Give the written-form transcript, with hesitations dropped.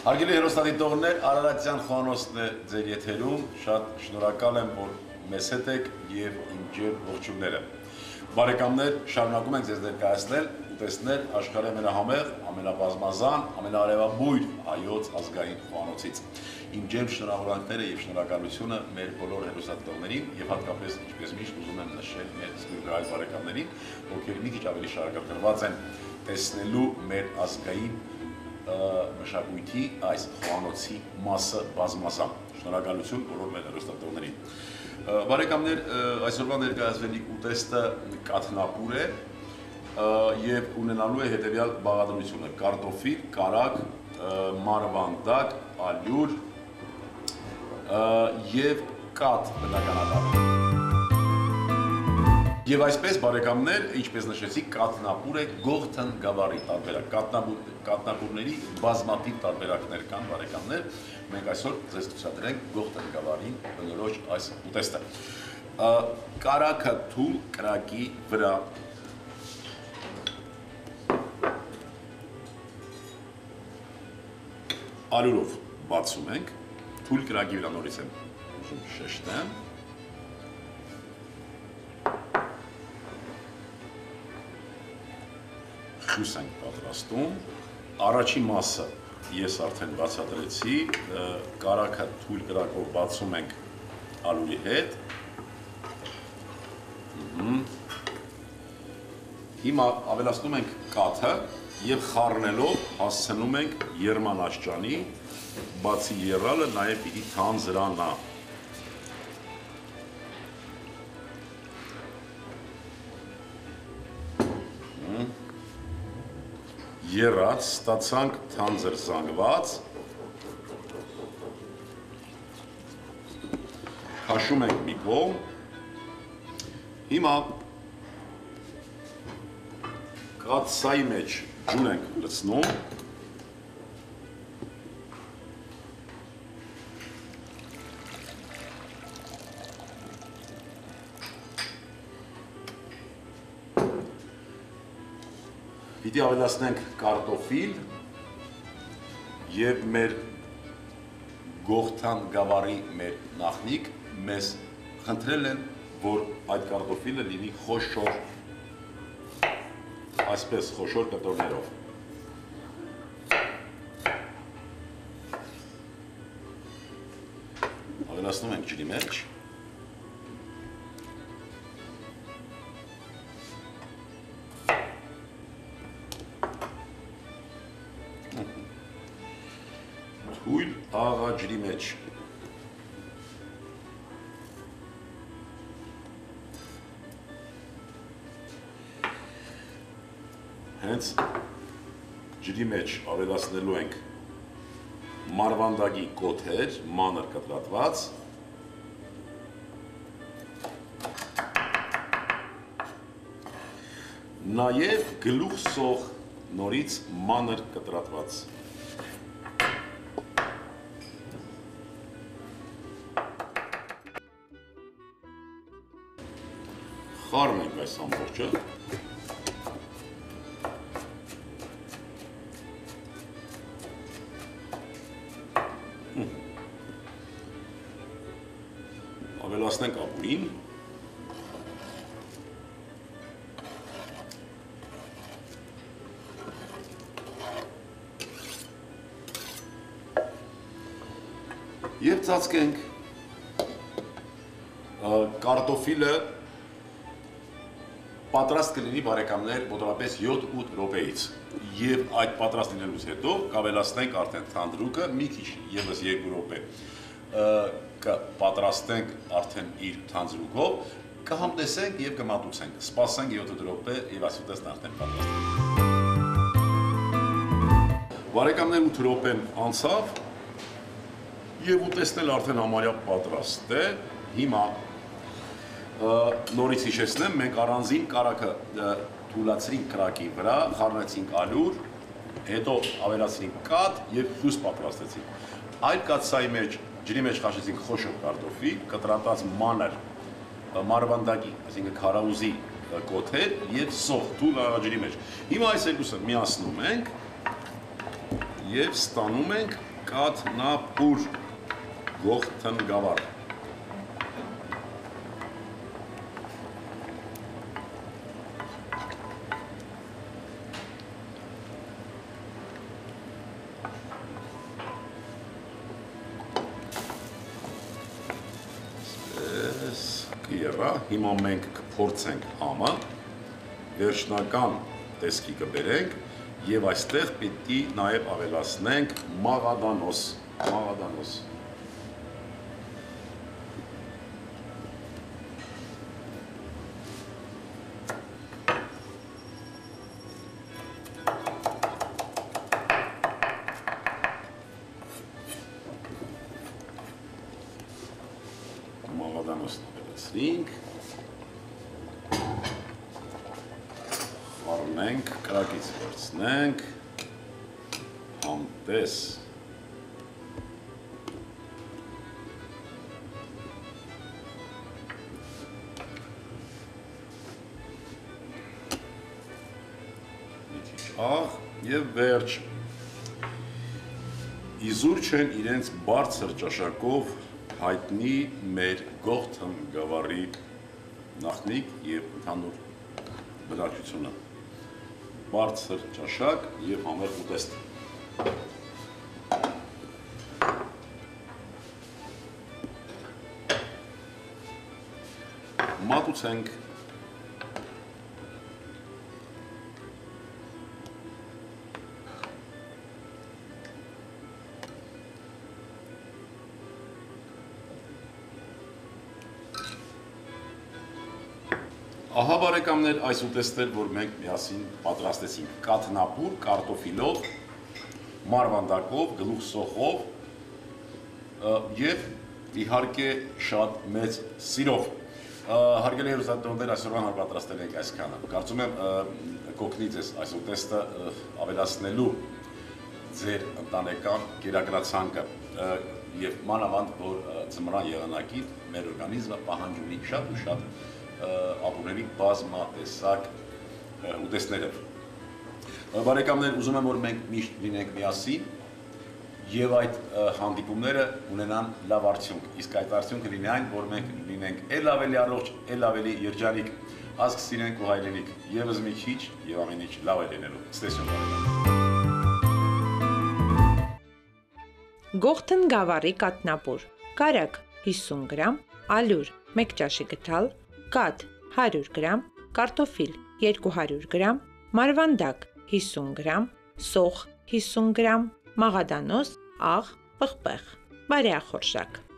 Հարգելի հեռուստադիտողներ, Արարատյան Խոհանոցն է ձեր եթերում, շատ շնորհակալ եմ, որ մեզ հետ եք եւ իմ ջեր ողջույնները։ Բարեկամներ, շարունակում ենք ձեզ ներկայացնել ու տեսնել աշխարհի ամենահամեղ, ամենաբազմազան, ամենաարևաբույր հայոց ազգային խոհանոցից։ Իմ ջեր շնորհավորանքները եւ շնորհակալությունը մեր բոլոր հեռուստադիտողներին եւ հատկապես ինչպես միշտ ուզում եմ նշել մեր սպիրitual բարեկամներին, ովքեր մի քիչ ավելի շարունակված են տեսնելու մեր ազգային մշակույթի այս խոհանոցի մասը բազմազան։ Շնորհակալություն բոլոր մեր հեռուստադիտողներին։ Բարեկամներ, այսօրվա ներկայացվելիք ուտեստը կաթնապուր է եւ ունենալու է հետեւյալ բաղադրությունը՝ կարտոֆիլ, կարագ, մարվանդակ, ալյուր եւ կաթ բնականաբար։ Եվ այսպես բարեկամներ, ինչպես նշեցի, կաթնապուր է Գողթան գավառի տարբերակ։ Կաթնապուրների բազմաթիվ տարբերակներ կան բարեկամներ։ Մենք այսօր ձեզ ցուցադրենք Գողթան գավառին բնորոշ այս ուտեստը։ Կարագը թույլ կրակի վրա ալյուրով բացում ենք, թույլ կրակի վրա նորից եմ ուզում շեշտեմ։ Խյուս ենք պատրաստում, առաջի մասը ես արդեն բացատրեցի, կարագը թույլ կրակով բացում ենք ալյուրի հետ, հիմա ավելացնում ենք կաթը և խառնելով հասցնում ենք երմանաշճանի, բացի եռալը նաև պիտի թանձրանա։ Եռած, ստացանք թանձր զանգված, քաշում ենք մի կողմ, հիմա կաթսայի մեջ ջուր ենք լցնում, պիտի ավելացնենք կարտոֆիլ և մեր Գողթան գավառի մեր նախնիկ մեզ խնդրել են, որ այդ կարտոֆիլը լինի խոշոր, այսպես խոշոր կտորներով։ Ավելացնում ենք ջրի մեջ։ Թույլ աղաջրի մեջ հենց ջրի մեջ ավելացնելու ենք մարվանդակի կոթեր, մանր կտրատված, նաև գլուխ սող նորից մանր կտրատված։ Խառնենք այս ամբողջը։ Ավելացնենք ապուրին։ Եվ ծածկենք կարտոֆիլը պատրաստ կլինի բարեկամներ մոտավորապես 7-8 րոպեից եւ այդ պատրաստ լինելուց հետո կավելացնենք արդեն թանդրուկը մի քիչ եւս 2 րոպե կպատրաստենք արդեն իր թանձրուկով, կհամտեսենք եւ կմատուցենք, սպասենք 7 րոպե եւ այս ուտեստն արդեն պատրաստ է։ Բարեկամներ 8 րոպեն անցավ եւ ուտեստն էլ արդեն համարյա պատրաստ է։ Հիմա նորից հիշեցնեմ, մենք առանձին կարագը թուլացրինք կրակի վրա, խառնեցինք ալյուր, հետո ավելացրինք կաթ եւ խյուս պատրաստեցինք։ Այլ կաթսայի մեջ ջրի մեջ խաշեցինք խոշոր կարտոֆիլ, կտրատած մանր մարվանդակի, այսինքն քարաուզի կոթեր եւ սող թույլ աղաջրի մեջ։ Հիմա այս երկուսը միացնում ենք եւ ստանում ենք կաթնապուր, գողթնգավառ։ Հիմա մենք կփորձենք համը, վերջնական տեսքի կբերենք և այստեղ պիտի նաև ավելացնենք մաղադանոս, մաղադանոսն ավելացրինք, խառնենք, կրակից վերցնենք, համտես, մի քիչ աղ և վերջ։ Իզուր չեն իրենց բարձր ճաշակով հայտնի մեր գողթնգավառի նախնիկ և ընդհանուր բնակչությունը։ Բարձր ճաշակ և համեղ ուտեստ։ Մատուցենք։ Ահա բարեկամներ այս ուտեստներ, որ մենք միասին պատրաստեցինք կաթնապուր, կարտոֆիլով, մարվանդակով, գլուխ սոխով և իհարկե շատ մեծ սիրով։ Հարգելի հեռուստադիտողներ, այսօրվան պատրաստել ենք այսքանը։ Կարծում եմ կօգնի ձեզ այս ուտեստը ավելացնելու ձեր ընտանեկան գերակրացանկը և մանավանդ, որ ձմռան եղանակին մեր օրգանիզմը պահանջ ունի շատ ու շատ ապուրների բազմատեսակ ուտեստներով։ Բարեկամներ, ուզում եմ, որ մենք միշտ լինենք միասին և այդ հանդիպումները ունենան լավ արդյունք, իսկ այդ արդյունքը լինի այն, որ մենք լինենք էլ ավելի առողջ, էլ ավելի երջանիկ, ազգ սիրենք ու հայրենիք, ևս մի քիչ և ամեն ինչ լավ է լինելու։ Ցտեսություն բարեկամներ։ Գողթնգավառի կաթնապուր, կարագ 50 գրամ, ալյուր 1 ճաշի գդալ, կաթ 100 գրամ, կարտոֆիլ 200 գրամ, մարվանդակ 50 գրամ, սոխ 50 գրամ, մաղադանոս, աղ, պղպեղ, բարեախորժակ։